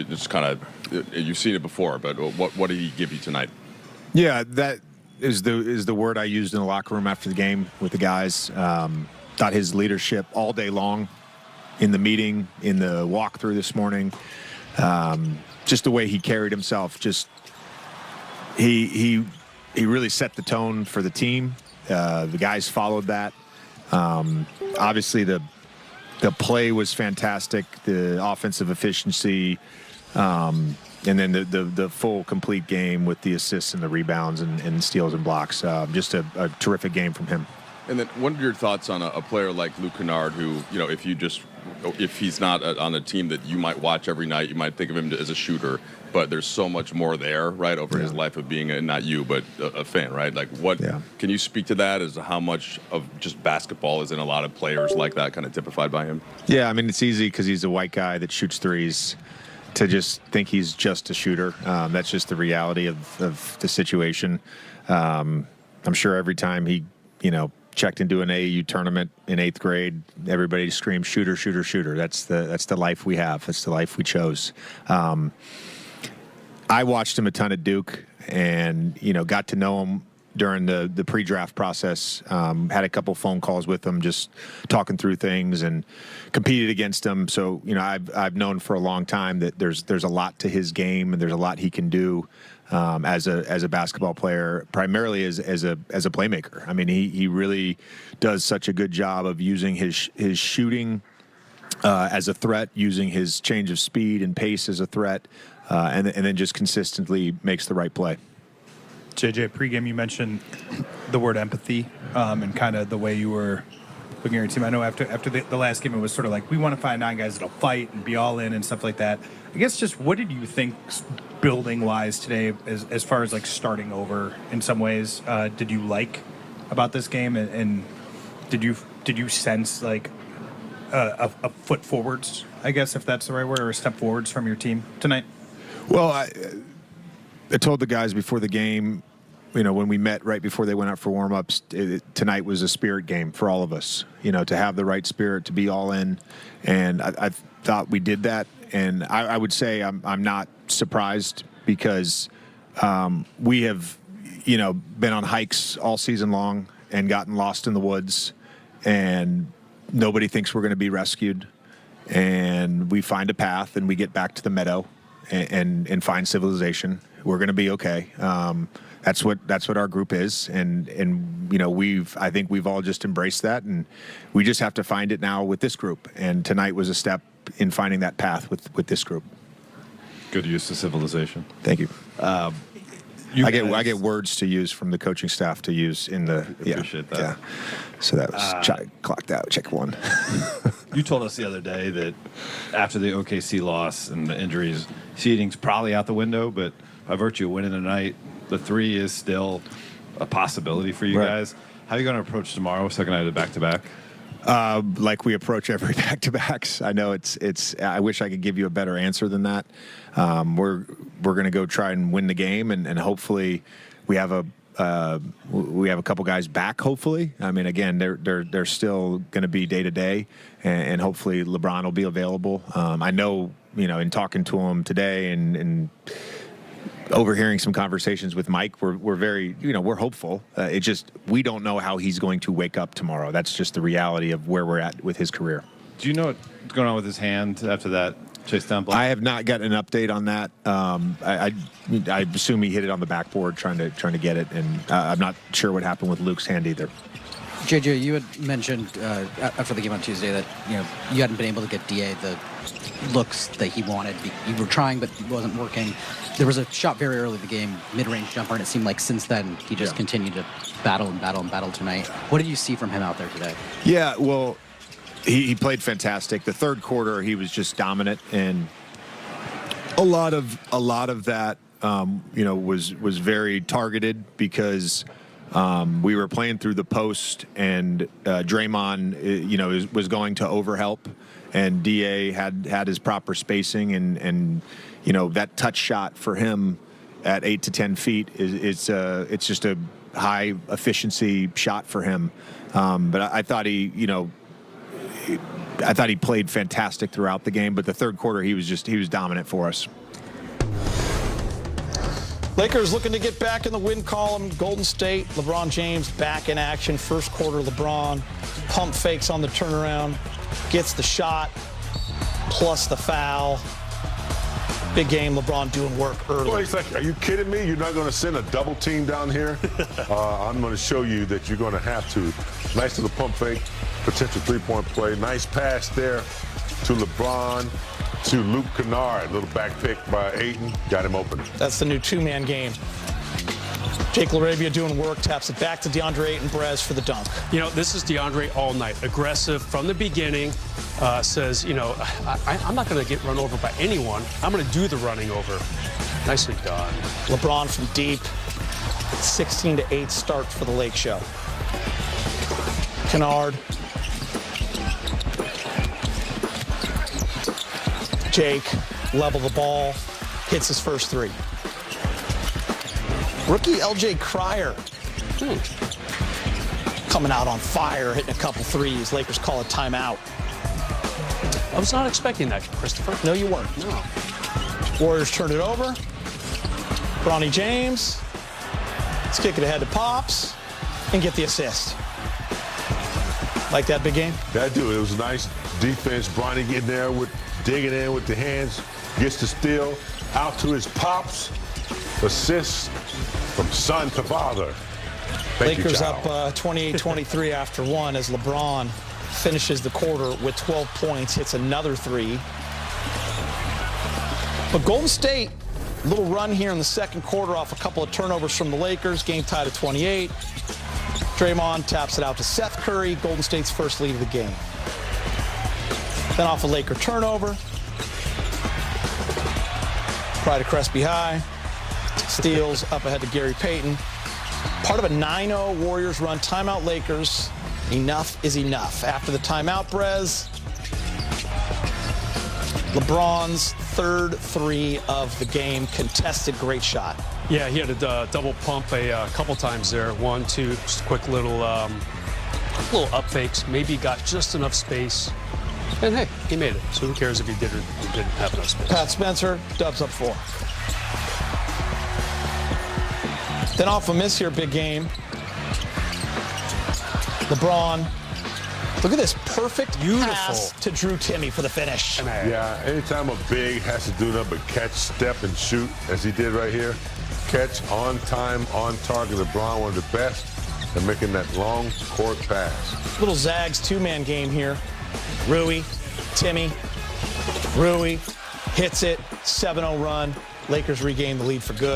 just kind of you've seen it before, but what did he give you tonight? Yeah, that is the word I used in the locker room after the game with the guys. Thought his leadership all day long, in the meeting, in the walkthrough this morning, just the way he carried himself. Just he really set the tone for the team. The guys followed that. Obviously, the play was fantastic. The offensive efficiency. And then the full complete game with the assists and the rebounds and steals and blocks. Just a terrific game from him. And then what are your thoughts on a player like Luke Kennard who, if he's not on a team that you might watch every night, you might think of him as a shooter, but there's so much more there, right, over his life of being not you, but a fan, right? Like can you speak to that as to how much of just basketball is in a lot of players like that kind of typified by him? Yeah, I mean, it's easy because he's a white guy that shoots threes to just think he's just a shooter. That's just the reality of the situation. I'm sure every time he, checked into an AAU tournament in 8th grade, everybody screamed, "Shooter, shooter, shooter." That's the life we have. That's the life we chose. I watched him a ton at Duke and, got to know him during the pre-draft process. Had a couple phone calls with him, just talking through things, and competed against him. So, I've known for a long time that there's a lot to his game and there's a lot he can do as a basketball player, primarily as a playmaker. I mean, he really does such a good job of using his shooting as a threat, using his change of speed and pace as a threat, and then just consistently makes the right play. JJ, pregame you mentioned the word empathy and kind of the way you were looking at your team. I know after the last game it was sort of like, we want to find 9 guys that'll fight and be all in and stuff like that. I guess just what did you think building-wise today as far as like starting over in some ways did you like about this game, and did you sense like a foot forwards, I guess, if that's the right word, or a step forwards from your team tonight? Well, I told the guys before the game, when we met right before they went out for warm-ups, tonight was a spirit game for all of us, to have the right spirit, to be all in. And I thought we did that. And I would say I'm not surprised because we have, been on hikes all season long and gotten lost in the woods, and nobody thinks we're going to be rescued. And we find a path and we get back to the meadow and find civilization. We're going to be okay. That's what our group is, and I think we've all just embraced that, and we just have to find it now with this group. And tonight was a step in finding that path with this group. Good use of civilization. Thank you. I get words to use from the coaching staff to use in the. Appreciate that. Yeah. So that was clocked out. Check 1. You told us the other day that after the OKC loss and the injuries, seeding's probably out the window, but by virtue of winning tonight, the 3 is still a possibility for you guys. How are you going to approach tomorrow, second night of the back-to-back? Like we approach every back-to-backs. I know it's. I wish I could give you a better answer than that. We're going to go try and win the game, and hopefully we have a couple guys back. Hopefully, I mean, again, they're still going to be day to day, and hopefully LeBron will be available. I know, in talking to him today and overhearing some conversations with Mike, we're very, we're hopeful. It just, we don't know how he's going to wake up tomorrow. That's just the reality of where we're at with his career. Do you know what's going on with his hand after that chase down block? I have not gotten an update on that. I assume he hit it on the backboard trying to get it, and I'm not sure what happened with Luke's hand either. JJ, you had mentioned after the game on Tuesday that you hadn't been able to get DA the looks that he wanted. You were trying, but it wasn't working. There was a shot very early in the game, mid-range jumper, and it seemed like since then he just continued to battle tonight. What did you see from him out there today? Yeah, well, he played fantastic. The third quarter, he was just dominant, and a lot of that, was very targeted because we were playing through the post, and Draymond, was going to overhelp, and DA had his proper spacing, and that touch shot for him at 8 to 10 feet it's just a high efficiency shot for him. But I thought he I thought he played fantastic throughout the game, but the third quarter he was dominant for us. Lakers looking to get back in the win column. Golden State, LeBron James back in action. First quarter, LeBron pump fakes on the turnaround, gets the shot, plus the foul. Big game, LeBron doing work early. Well, he's like, are you kidding me? You're not going to send a double team down here? I'm going to show you that you're going to have to. Nice little pump fake, potential three-point play. Nice pass there to LeBron, to Luke Kennard. Little back pick by Ayton. Got him open. That's the new two-man game. Jake LaRavia doing work, taps it back to DeAndre Ayton Brez for the dunk. You know, this is DeAndre all night. Aggressive from the beginning. Says, you know, I'm not going to get run over by anyone. I'm going to do the running over. Nicely done. LeBron from deep. 16-8 start for the Lake Show. Kennard. Jake, level the ball, hits his first three. Rookie L.J. Cryer coming out on fire, hitting a couple threes. Lakers call a timeout. I was not expecting that, Christopher. No, you weren't. No. Warriors turn it over. Bronny James. Let's kick it ahead to Pops and get the assist. Like that big game? That dude, it was nice defense. Bronny getting there with digging in with the hands, gets the steal out to his Pops. Assist from son to father. Lakers up 28-23 after one as LeBron finishes the quarter with 12 points, hits another three. But Golden State, little run here in the second quarter off a couple of turnovers from the Lakers. Game tied at 28. Draymond taps it out to Seth Curry, Golden State's first lead of the game. Then off a Laker turnover. Pride of Crespi High. Steals up ahead to Gary Payton. Part of a 9-0 Warriors run. Timeout Lakers. Enough is enough. After the timeout, Brez. LeBron's third three of the game. Contested, great shot. Yeah, he had a double pump a couple times there. 1, 2, just a quick little up fakes. Maybe got just enough space. And hey, he made it. So who cares if he did or didn't have enough space? Pat Spencer, Dubs up 4. Then off a miss here, big game. LeBron. Look at this perfect pass to Drew Timme for the finish. Yeah, anytime a big has to do nothing but catch, step, and shoot, as he did right here. Catch, on time, on target. LeBron, one of the best, and making that long court pass. Little Zags two-man game here. Rui, Timme. Rui hits it, 7-0 run. Lakers regain the lead for good.